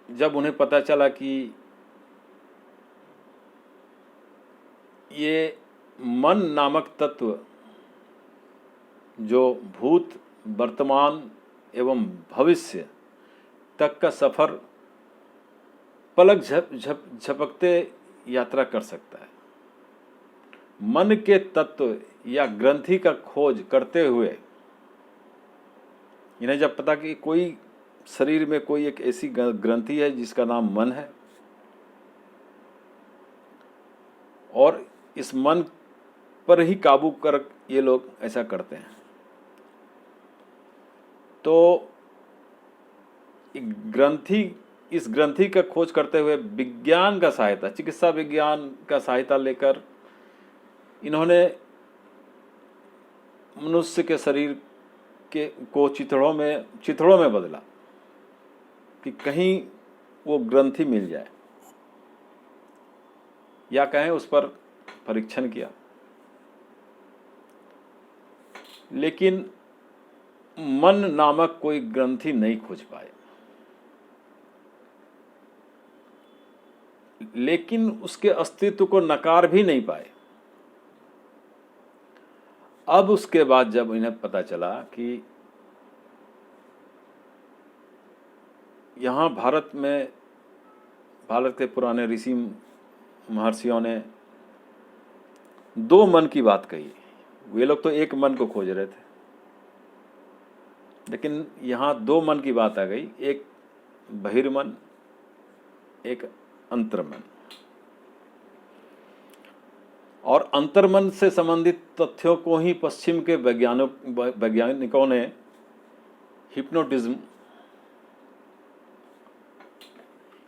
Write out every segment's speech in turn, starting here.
जब उन्हें पता चला कि ये मन नामक तत्व जो भूत, वर्तमान एवं भविष्य तक का सफ़र पलक झपकते यात्रा कर सकता है, मन के तत्व या ग्रंथि का खोज करते हुए इन्हें जब पता कि कोई शरीर में कोई एक ऐसी ग्रंथि है जिसका नाम मन है और इस मन पर ही काबू कर ये लोग ऐसा करते हैं, तो इस ग्रंथि का खोज करते हुए विज्ञान का सहायता, चिकित्सा विज्ञान का सहायता लेकर इन्होंने मनुष्य के शरीर को चिथड़ों में बदला कि कहीं वो ग्रंथि मिल जाए, या कहें उस पर परीक्षण किया, लेकिन मन नामक कोई ग्रंथि नहीं खोज पाए। लेकिन उसके अस्तित्व को नकार भी नहीं पाए। अब उसके बाद जब इन्हें पता चला कि यहाँ भारत के पुराने ऋषि महर्षियों ने दो मन की बात कही। वे लोग तो एक मन को खोज रहे थे, लेकिन यहाँ दो मन की बात आ गई, एक बहिर्मन, एक अंतर्मन। और अंतर्मन से संबंधित तथ्यों को ही पश्चिम के वैज्ञानिकों ने हिप्नोटिज्म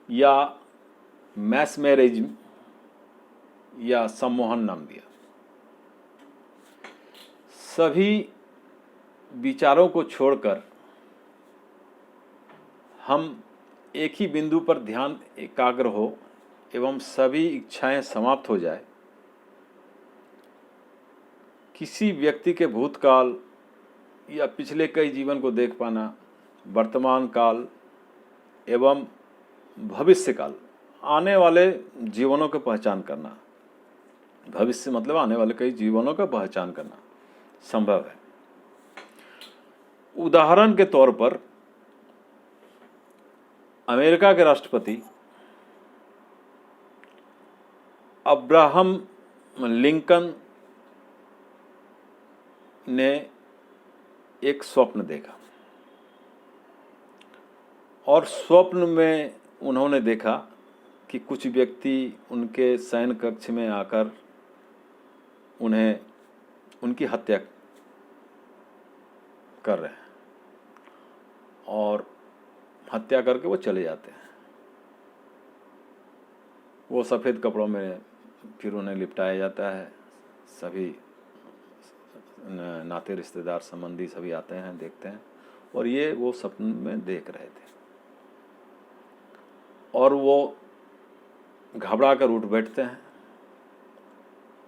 या मैस्मेरिज्म या सम्मोहन नाम दिया। सभी विचारों को छोड़कर हम एक ही बिंदु पर ध्यान एकाग्र हो एवं सभी इच्छाएं समाप्त हो जाए, किसी व्यक्ति के भूतकाल या पिछले कई जीवन को देख पाना, वर्तमान काल एवं भविष्य काल, आने वाले जीवनों की पहचान करना, भविष्य मतलब आने वाले कई जीवनों का पहचान करना संभव है। उदाहरण के तौर पर अमेरिका के राष्ट्रपति अब्राहम लिंकन ने एक स्वप्न देखा और स्वप्न में उन्होंने देखा कि कुछ व्यक्ति उनके शयन कक्ष में आकर उन्हें उनकी हत्या कर रहे हैं और हत्या करके वो चले जाते हैं। वो सफ़ेद कपड़ों में फिर उन्हें लिपटाया जाता है, सभी नाते रिश्तेदार संबंधी सभी आते हैं, देखते हैं, और ये वो सपन में देख रहे थे और वो घबरा कर उठ बैठते हैं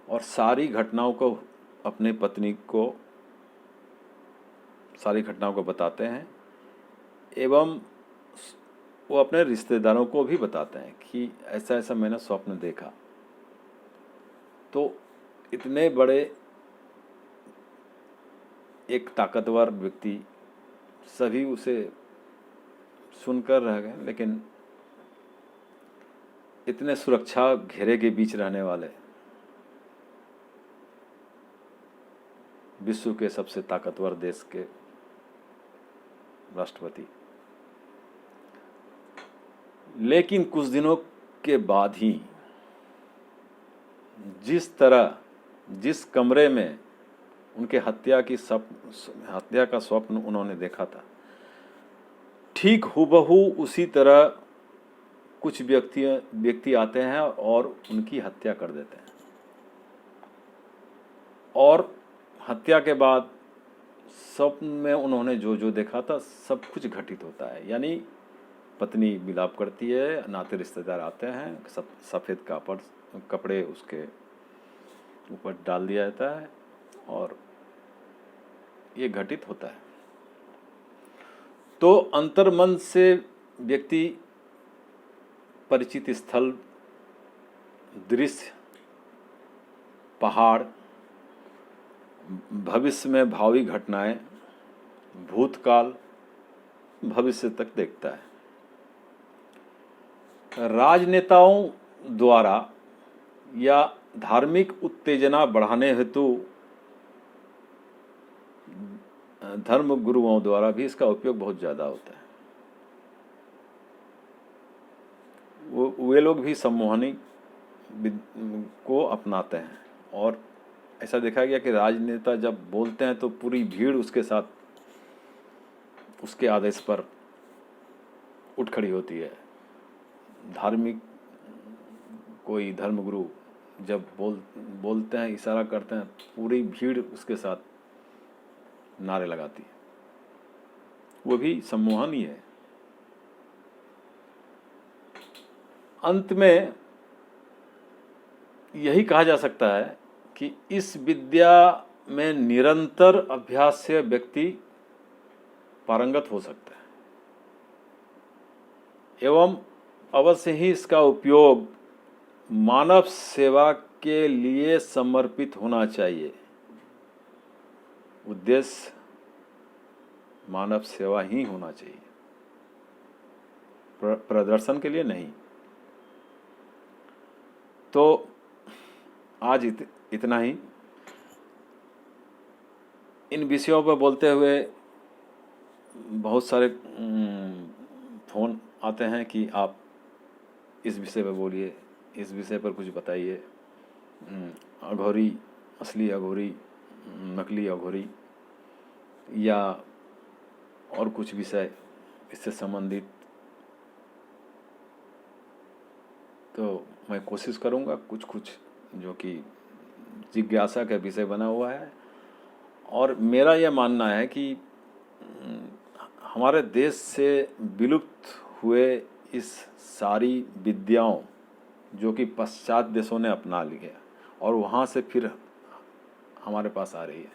और सारी घटनाओं को अपनी पत्नी को सारी घटनाओं को बताते हैं एवं वो अपने रिश्तेदारों को भी बताते हैं कि ऐसा ऐसा मैंने स्वप्न देखा। तो इतने बड़े एक ताकतवर व्यक्ति सभी उसे सुनकर रह गए, लेकिन इतने सुरक्षा घेरे के बीच रहने वाले विश्व के सबसे ताकतवर देश के राष्ट्रपति, लेकिन कुछ दिनों के बाद ही जिस कमरे में उनके हत्या का स्वप्न उन्होंने देखा था, ठीक हूबहू उसी तरह कुछ व्यक्ति आते हैं और उनकी हत्या कर देते हैं। और हत्या के बाद स्वप्न में उन्होंने जो जो देखा था सब कुछ घटित होता है, यानी पत्नी विलाप करती है, नाते रिश्तेदार आते हैं, सफ़ेद कपड़े उसके ऊपर डाल दिया जाता है और ये घटित होता है। तो अंतर्मन से व्यक्ति परिचित स्थल, दृश्य, पहाड़, भविष्य में भावी घटनाएं, भूतकाल, भविष्य तक देखता है। राजनेताओं द्वारा या धार्मिक उत्तेजना बढ़ाने हेतु धर्म गुरुओं द्वारा भी इसका उपयोग बहुत ज़्यादा होता है। वे लोग भी सम्मोहनी को अपनाते हैं और ऐसा देखा गया कि राजनेता जब बोलते हैं तो पूरी भीड़ उसके साथ, उसके आदेश पर उठ खड़ी होती है। धार्मिक कोई धर्मगुरु जब बोलते हैं, इशारा करते हैं, पूरी भीड़ उसके साथ नारे लगाती है। वो भी सम्मोहन ही है। अंत में यही कहा जा सकता है कि इस विद्या में निरंतर अभ्यास से व्यक्ति पारंगत हो सकता है एवं अवश्य ही इसका उपयोग मानव सेवा के लिए समर्पित होना चाहिए। उद्देश्य मानव सेवा ही होना चाहिए, प्रदर्शन के लिए नहीं। तो आज इतना ही। इन विषयों पर बोलते हुए बहुत सारे फ़ोन आते हैं कि आप इस विषय पर बोलिए, इस विषय पर कुछ बताइए। अघोरी, असली अघोरी, नकली अघोरी, या और कुछ विषय इससे संबंधित। तो मैं कोशिश करूँगा कुछ जो कि जिज्ञासा का विषय बना हुआ है। और मेरा यह मानना है कि हमारे देश से विलुप्त हुए इस सारी विद्याओं जो कि पश्चात देशों ने अपना लिया और वहाँ से फिर हमारे पास आ रही है,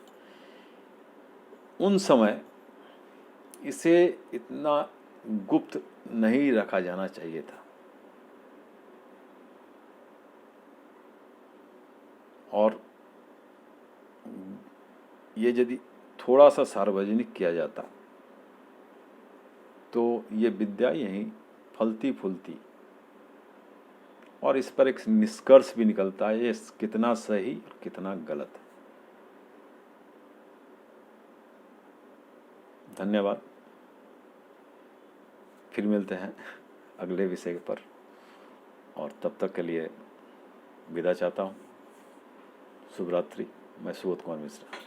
उन समय इसे इतना गुप्त नहीं रखा जाना चाहिए था। और ये यदि थोड़ा सा सार्वजनिक किया जाता तो ये विद्या यहीं फलती फूलती। और इस पर एक निष्कर्ष भी निकलता है, ये कितना सही और कितना गलत है। धन्यवाद। फिर मिलते हैं अगले विषय पर, और तब तक के लिए विदा चाहता हूँ। शुभ रात्रि। मैं सुबोध कुमार मिश्रा।